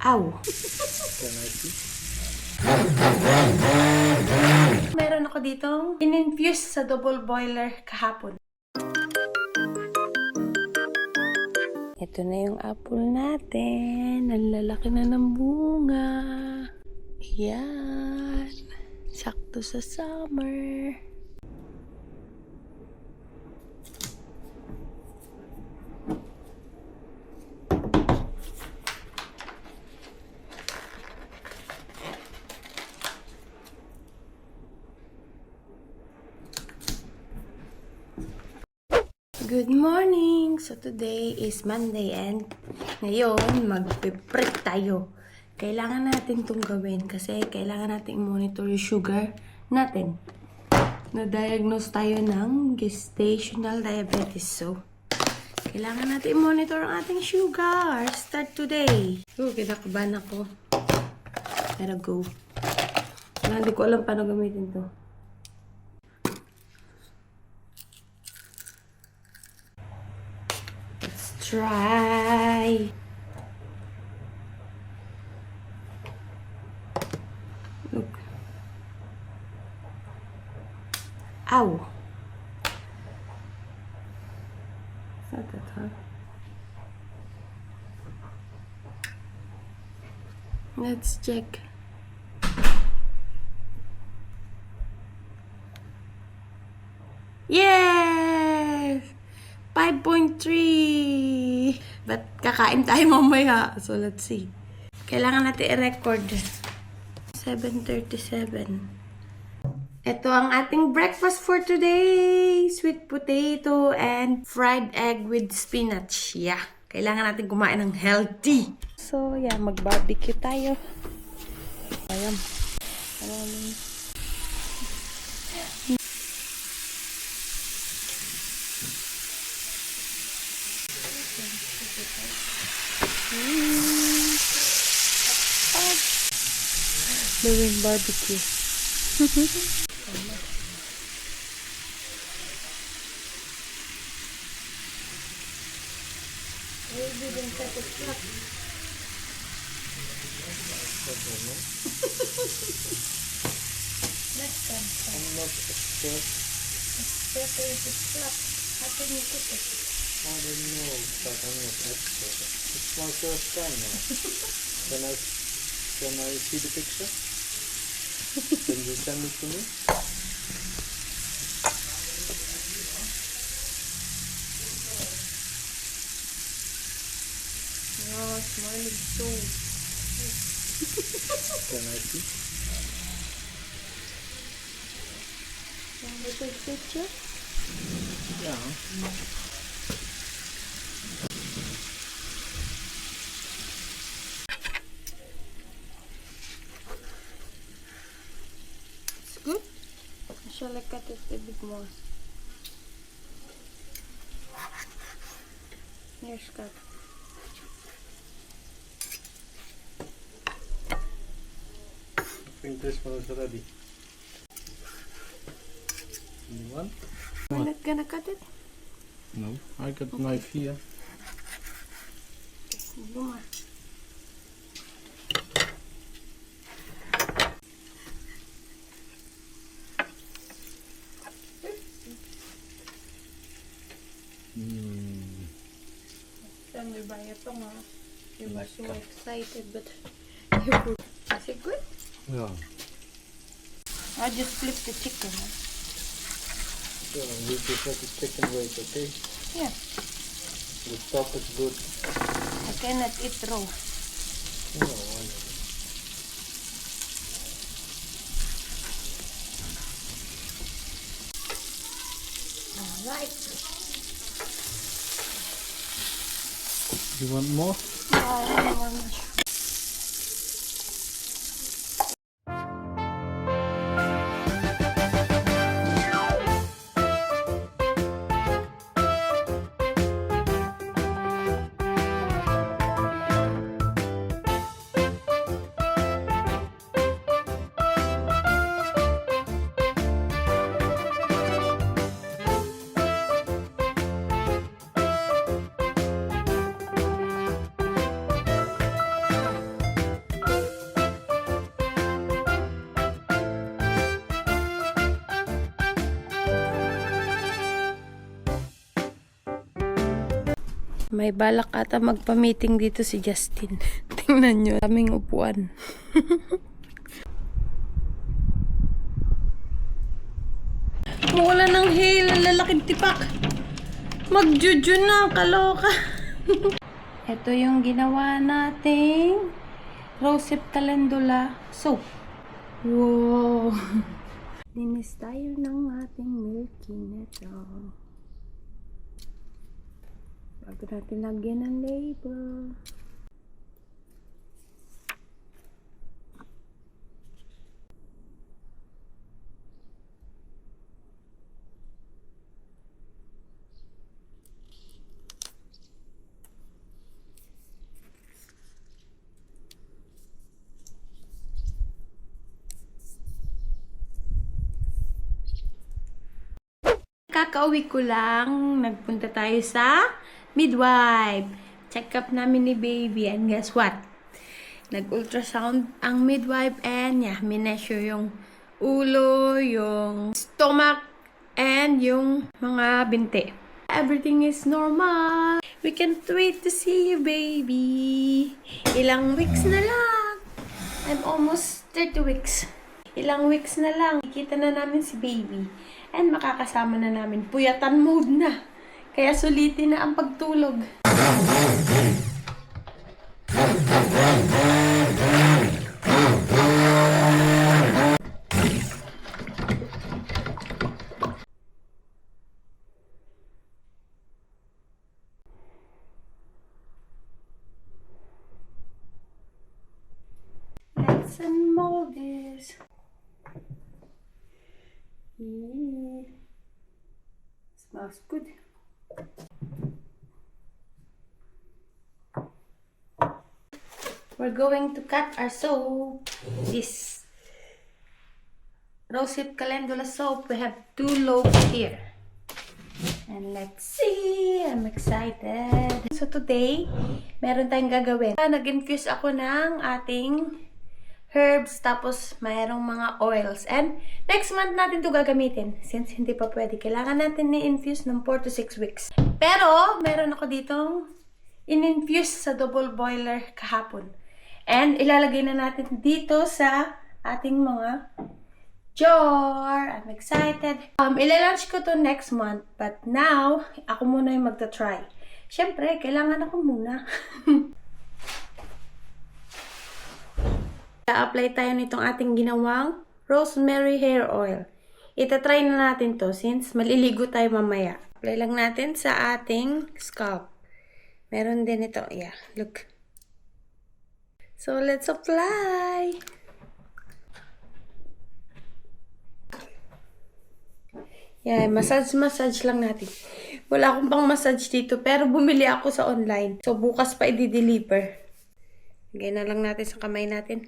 Aw! Meron ako ditong in-infuse sa double boiler kahapon. Ito na yung apple natin. Ang lalaki na ng bunga. Yan. Sakto sa summer. Good morning! So today is Monday and ngayon magpe-prep tayo. Kailangan natin itong gawin kasi kailangan natin i-monitor yung sugar natin. Na-diagnose tayo ng gestational diabetes. So, kailangan natin i-monitor ang ating sugar. Start today. Kinakabahan ako. Gotta go. Hindi ko alam paano gamitin to. Try. Look. Ow. Is that the top? Let's check. Yes! 5.3. But kakain tayo mamaya. So, let's see. Kailangan natin i-record. 7:37. Ito ang ating breakfast for today. Sweet potato and fried egg with spinach. Yeah. Kailangan natin kumain ng healthy. So, yeah. Mag-barbecue tayo. Ayan. Doing barbecue. Next time. I'm not expert. Expert is flat. How can you cook it? I don't know, but I'm not expert. It's my first time now. Can I see the picture? Can you send it to me? Oh, smiling so. Can I see? Want to take picture? Yeah. It's good. Shall I cut it a bit more? Here's cut. I think this one is ready. You want? We're not gonna cut it? No. I got knife here. Buma. Sabi ba ito nga? You were so excited but you were... Is it good? Yeah. I just flip the chicken. Huh? So you just let the chicken wait, okay? Yeah. The top is good. I cannot eat raw. No, I know. Alright. You want more? I don't want May balak ata magpa-meeting dito si Justin. Tingnan nyo, daming upuan. Wala ng hail, ang lalaking tipak. Magjuju na, kaloka. Ito yung ginawa nating rosehip calendula soap. Wow! Linis tayo ng ating milky nito. Bago natin lagyan ng label. Kakauwi ko lang, nagpunta tayo sa midwife. Check up namin ni baby and guess what? Nag-ultrasound ang midwife and mineasure yung ulo, yung stomach, and yung mga binti. Everything is normal. We can't wait to see you, baby. Ilang weeks na lang. I'm almost 30 weeks. Ilang weeks na lang. Ikita na namin si baby. And makakasama na namin. Puyatan mode na. Kaya sulitin na ang pagtulog. Let's unmold this. Smells good. We're going to cut our soap. This rosehip calendula soap. We have 2 lobes here. And let's see. I'm excited. So today, meron tayong gagawin. Nag-infuse ako ng ating herbs, tapos mayroong mga oils. And next month natin to gagamitin. Since hindi pa pwede, kailangan natin ni-infuse ng 4 to 6 weeks. Pero, meron ako ditong in-infuse sa double boiler kahapon. And ilalagay na natin dito sa ating mga jar. I'm excited. Ilalunch ko to next month. But now, ako muna yung magta-try. Siyempre, kailangan ako muna. Apply tayo nitong ating ginawang rosemary hair oil. Itatry na natin to since maliligo tayo mamaya. Apply lang natin sa ating scalp. Meron din ito. Yeah, look. So, let's apply. Yeah, massage lang natin. Wala akong pang massage dito, pero bumili ako sa online. So, bukas pa i-deliver. Lagay na lang natin sa kamay natin.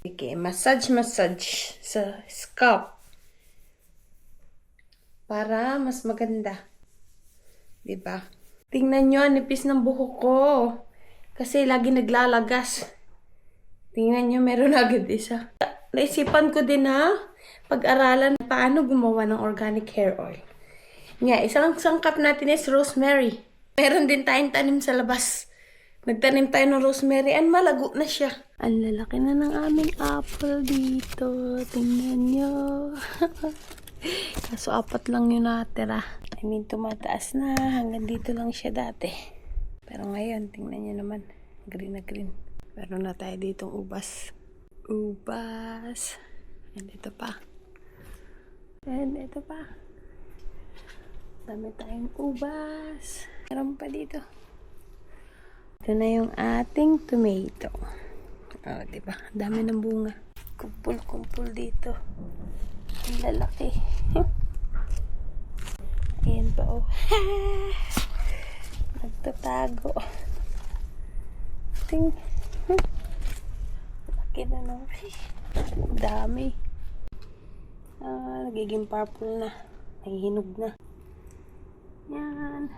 Okay, massage sa scalp. Para mas maganda. Diba? Tingnan nyo, nipis ng buhok ko. Kasi lagi naglalagas. Tingnan nyo, meron agad isa. Naisipan ko din na pag-aralan paano gumawa ng organic hair oil. Nga, isang sangkap natin is rosemary. Meron din tayong tanim sa labas. Nagtanim tayo ng rosemary and malago na siya. Ang lalaki na ng aming apple dito. Tingnan nyo. Kaso 4 lang yung natira. I mean, tumataas na. Hanggang dito lang siya dati. Pero ngayon, tingnan nyo naman. Green na green. Meron na tayo ditong ubas. Ubas. And ito pa. And ito pa. Dami tayong ubas. Meron pa dito. Ito na yung ating tomato. Oh, diba? Dami ng bunga. Kumpul-kumpul dito. Ang lalaki. Ayan pa, oh. Nagtatago. Ting. Laki na ng fish. Dami. Nagiging purple na. Nahihinog na. Yan.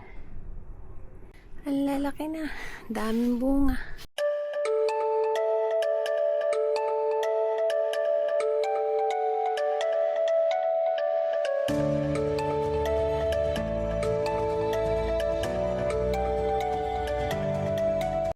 Ang lalaki na. Daming bunga.